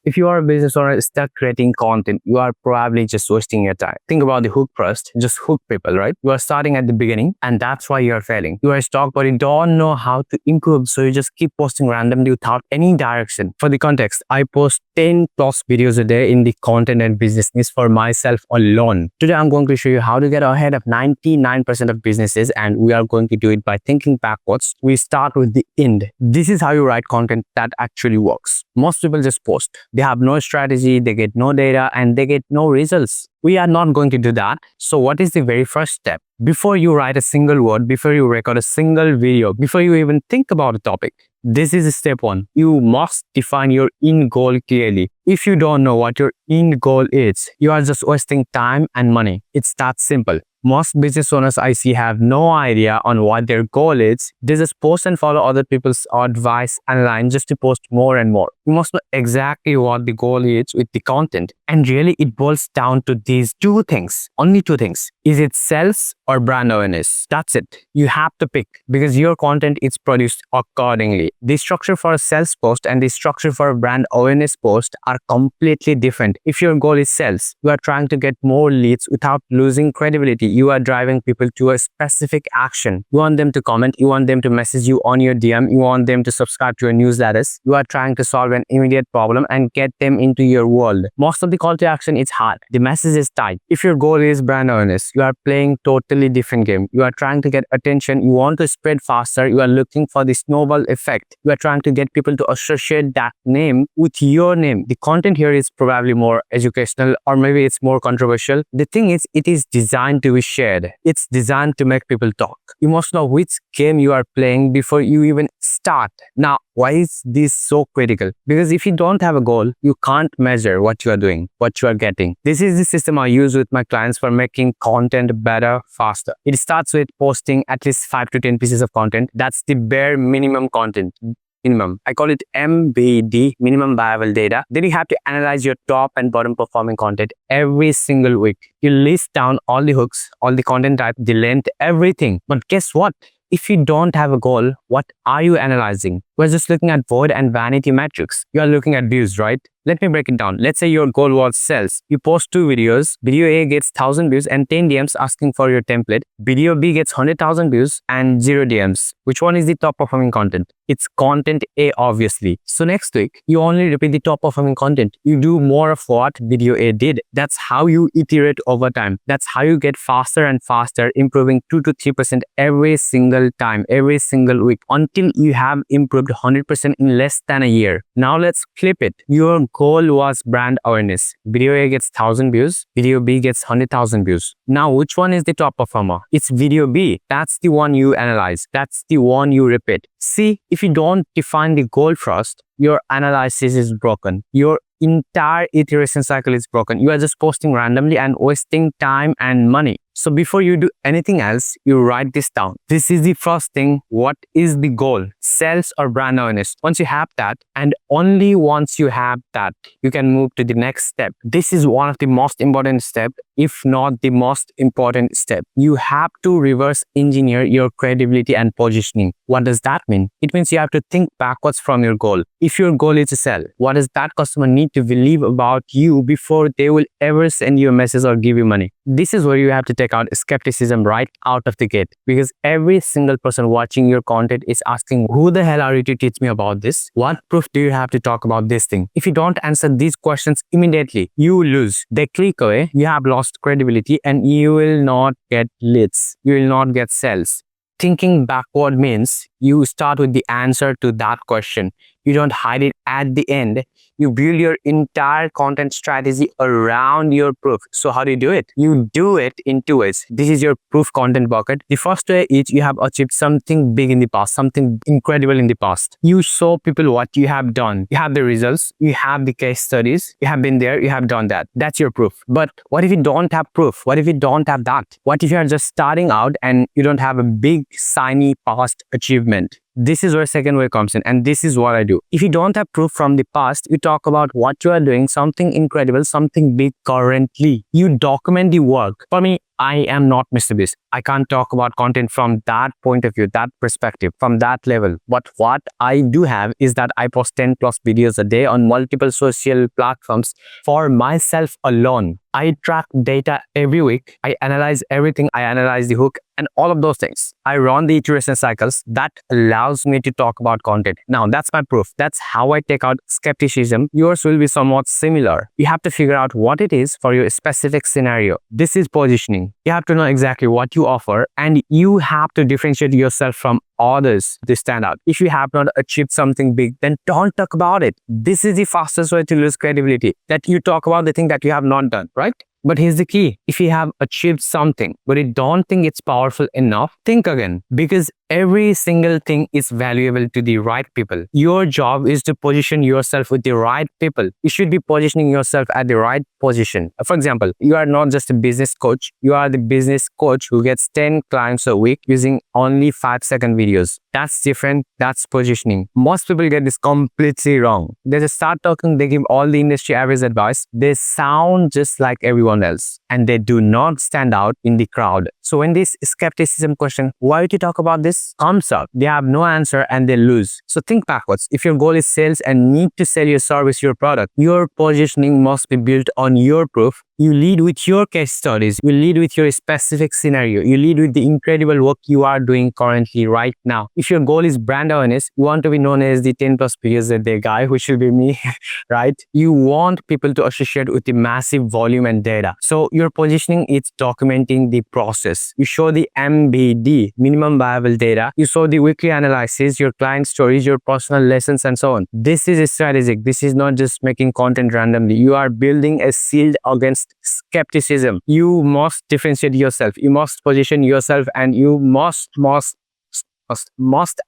If you are a business owner stuck creating content, you are probably just wasting your time. Think about the hook first. Just hook people, right? You are starting at the beginning and that's why you are failing. You are stuck but you don't know how to improve, so you just keep posting randomly without any direction. For the context, I post 10 plus videos a day in the content and business niche for myself alone. Today I'm going to show you how to get ahead of 99% of businesses, and we are going to do it by thinking backwards. We start with the end. This is how you write content that actually works. Most people just post. They have no strategy, they get no data, and they get no results. We are not going to do that. So what is the very first step? Before you write a single word, before you record a single video, before you even think about a topic, this is step one. You must define your end goal clearly. If you don't know what your end goal is, you are just wasting time and money. It's that simple. Most business owners I see have no idea on what their goal is. They just post and follow other people's advice online just to post more and more. You must know exactly what the goal is with the content. And really it boils down to these two things. Only two things. Is it sales or brand awareness? That's it. You have to pick because your content is produced accordingly. The structure for a sales post and the structure for a brand awareness post are completely different. If your goal is sales, you are trying to get more leads without losing credibility. You are driving people to a specific action. You want them to comment. You want them to message you on your DM. You want them to subscribe to your newsletters. You are trying to solve an immediate problem and get them into your world. Most of the call to action is hard. The message is tight. If your goal is brand awareness, you are playing totally different game. You are trying to get attention. You want to spread faster. You are looking for the snowball effect. You are trying to get people to associate that name with your name. The content here is probably more educational or maybe it's more controversial. The thing is, it is designed to be shared. It's designed to make people talk. You must know which game you are playing before you even start. Now, why is this so critical? Because if you don't have a goal, you can't measure what you are doing, what you are getting. This is the system I use with my clients for making content better, faster. It starts with posting at least 5 to 10 pieces of content. That's the bare minimum content. I call it MVD, minimum viable data. Then you have to analyze your top and bottom performing content every single week. You list down all the hooks, all the content type, the length, everything. But guess what? If you don't have a goal, what are you analyzing? We're just looking at void and vanity metrics. You are looking at views, right? Let me break it down. Let's say your goal was sales. You post 2 videos. Video A gets 1000 views and 10 DMs asking for your template. Video B gets 100,000 views and 0 DMs. Which one is the top performing content? It's content A, obviously. So next week, you only repeat the top performing content. You do more of what video A did. That's how you iterate over time. That's how you get faster and faster, improving 2 to 3% every single time, every single week, until you have improved 100% in less than a year. Now let's flip it. Your goal was brand awareness. Video A gets 1000 views. Video B gets 100,000 views. Now, which one is the top performer? It's video B. That's the one you analyze. That's the one you repeat. See, if you don't define the goal first, your analysis is broken. Your entire iteration cycle is broken. You are just posting randomly and wasting time and money. So before you do anything else, you write this down. This is the first thing. What is the goal? Sales or brand awareness? Once you have that, and only once you have that, you can move to the next step. This is one of the most important steps, if not the most important step. You have to reverse engineer your credibility and positioning. What does that mean? It means you have to think backwards from your goal. If your goal is to sell, what does that customer need to believe about you before they will ever send you a message or give you money? This is where you have to take out skepticism right out of the gate, because every single person watching your content is asking, who the hell are you to teach me about this? What proof do you have to talk about this thing? If you don't answer these questions immediately, you lose. They click away, you have lost credibility, and you will not get leads. You will not get sales. Thinking backward means you start with the answer to that question. You don't hide it at the end. You build your entire content strategy around your proof. So how do you do it? You do it in 2 ways. This is your proof content bucket. The first way is you have achieved something big in the past, something incredible in the past. You show people what you have done. You have the results. You have the case studies. You have been there. You have done that. That's your proof. But what if you don't have proof? What if you don't have that? What if you are just starting out and you don't have a big, shiny past achievement? This is where second way comes in, and this is what I do. If you don't have proof from the past, you talk about what you are doing, something incredible, something big currently. You document the work. For me, I am not Mr. Beast. I can't talk about content from that point of view, that perspective, from that level. But what I do have is that I post 10 plus videos a day on multiple social platforms for myself alone. I track data every week. I analyze everything. I analyze the hook and all of those things. I run the iteration cycles that allows me to talk about content. Now, that's my proof. That's how I take out skepticism. Yours will be somewhat similar. You have to figure out what it is for your specific scenario. This is positioning. You have to know exactly what you offer, and you have to differentiate yourself from others to stand out. If you have not achieved something big, then don't talk about it. This is the fastest way to lose credibility, that you talk about the thing that you have not done, right? But here's the key. If you have achieved something, but you don't think it's powerful enough, think again, because every single thing is valuable to the right people. Your job is to position yourself with the right people. You should be positioning yourself at the right position. For example, you are not just a business coach. You are the business coach who gets 10 clients a week using only 5-second videos. That's different. That's positioning. Most people get this completely wrong. They just start talking. They give all the industry average advice. They sound just like everyone else, and they do not stand out in the crowd. So when this skepticism question, why would you talk about this, comes up, they have no answer and they lose. So think backwards. If your goal is sales and need to sell your service, your product, your positioning must be built on your proof. You lead with your case studies. You lead with your specific scenario. You lead with the incredible work you are doing currently right now. If your goal is brand awareness, you want to be known as the 10 plus videos a day guy, which will be me, right? You want people to associate with the massive volume and data. So your positioning is documenting the process. You show the MVD, minimum viable data. You show the weekly analysis, your client stories, your personal lessons, and so on. This is strategic. This is not just making content randomly. You are building a shield against skepticism. You must differentiate yourself. You must position yourself, and you must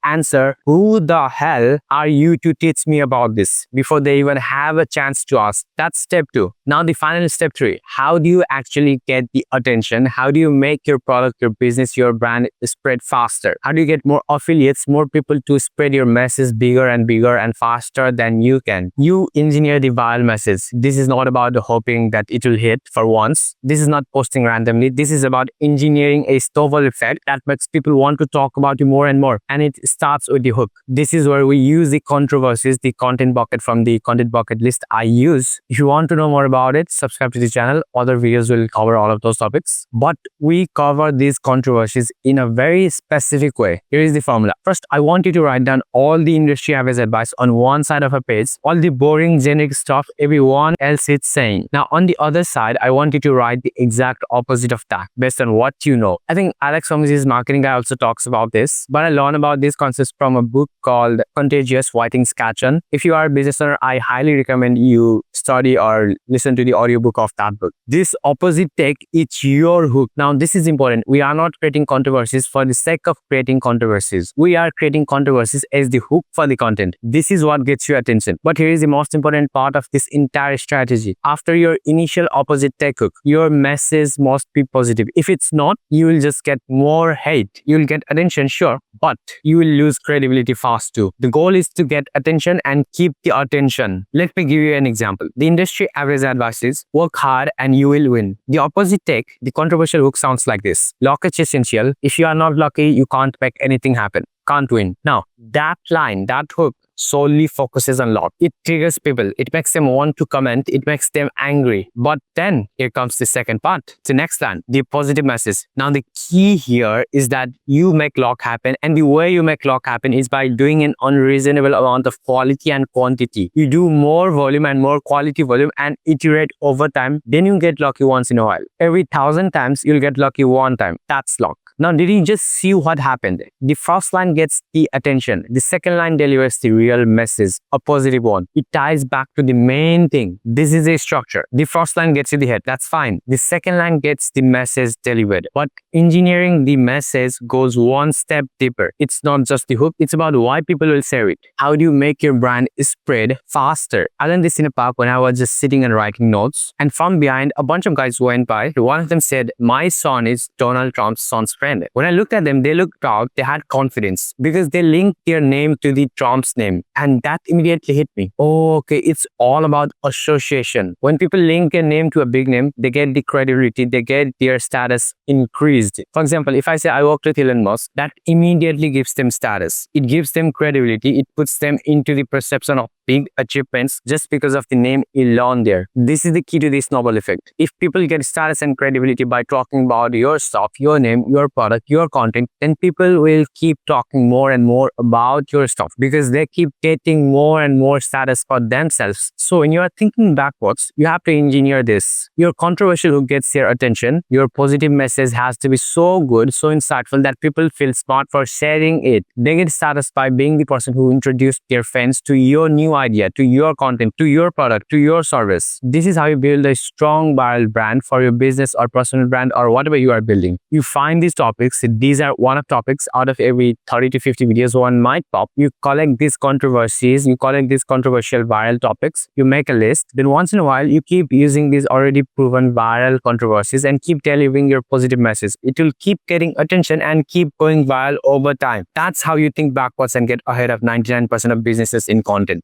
answer, who the hell are you to teach me about this, before they even have a chance to ask. That's step 2. Now the final step 3. How do you actually get the attention? How do you make your product, your business, your brand spread faster? How do you get more affiliates, more people to spread your message bigger and faster than you can? You engineer the viral message. This is not about hoping that it will hit for once. This is not posting randomly. This is about engineering a snowball effect that makes people want to talk about you more and more. And it starts with the hook. This is where we use the controversies, the content bucket from the content bucket list I use. If you want to know more about it, subscribe to the channel. Other videos will cover all of those topics. But we cover these controversies in a very specific way. Here is the formula. First, I want you to write down all the industry average advice on one side of a page, all the boring generic stuff everyone else is saying. Now, on the other side, I want you to write the exact opposite of that based on what you know. I think Alex Hormozi's marketing guy also talks about this, but I learned about these concepts from a book called Contagious Writings Catch On. If you are a business owner, I highly recommend you study or listen to the audiobook of that book. This opposite take, it's your hook. Now, this is important. We are not creating controversies for the sake of creating controversies. We are creating controversies as the hook for the content. This is what gets your attention. But here is the most important part of this entire strategy. After your initial opposite take hook, your message must be positive. If it's not, you will just get more hate. You will get attention, sure, but you will lose credibility fast too. The goal is to get attention and keep the attention. Let me give you an example. The industry average advice is work hard and you will win. The opposite take, the controversial hook, sounds like this. Luck is essential. If you are not lucky, you can't make anything happen. Can't win. Now, that line, that hook, solely focuses on luck. It triggers people. It makes them want to comment. It makes them angry. But then here comes the second part, the next line, the positive message. Now the key here is that you make luck happen, and the way you make luck happen is by doing an unreasonable amount of quality and quantity. You do more volume and more quality volume and iterate over time. Then you get lucky once in a while. Every 1,000 times you'll get lucky one time. That's luck. Now, did you just see what happened? The first line gets the attention. The second line delivers the real message, a positive one. It ties back to the main thing. This is a structure. The first line gets you the head. That's fine. The second line gets the message delivered. But engineering the message goes one step deeper. It's not just the hook. It's about why people will share it. How do you make your brand spread faster? I learned this in a park when I was just sitting and writing notes. And from behind, a bunch of guys went by. One of them said, "My son is Donald Trump's son's friend." trend. When I looked at them, they looked proud, they had confidence because they linked their name to the Trump's name. And that immediately hit me. Oh, okay, it's all about association. When people link a name to a big name, they get the credibility, they get their status increased. For example, if I say I worked with Elon Musk, that immediately gives them status. It gives them credibility. It puts them into the perception of big achievements just because of the name Elon there. This is the key to the snowball effect. If people get status and credibility by talking about your stuff, your name, your product, your content, then people will keep talking more and more about your stuff because they keep getting more and more status for themselves. So when you are thinking backwards, you have to engineer this. Your controversial hook gets their attention. Your positive message has to be so good, so insightful that people feel smart for sharing it. They get status by being the person who introduced their fans to your new idea, to your content, to your product, to your service. This is how you build a strong viral brand for your business or personal brand or whatever you are building. You find these topics. These are one of topics out of every 30 to 50 videos one might pop. You collect these controversies, you collect these controversial viral topics, you make a list. Then once in a while, you keep using these already proven viral controversies and keep delivering your positive message. It will keep getting attention and keep going viral over time. That's how you think backwards and get ahead of 99% of businesses in content.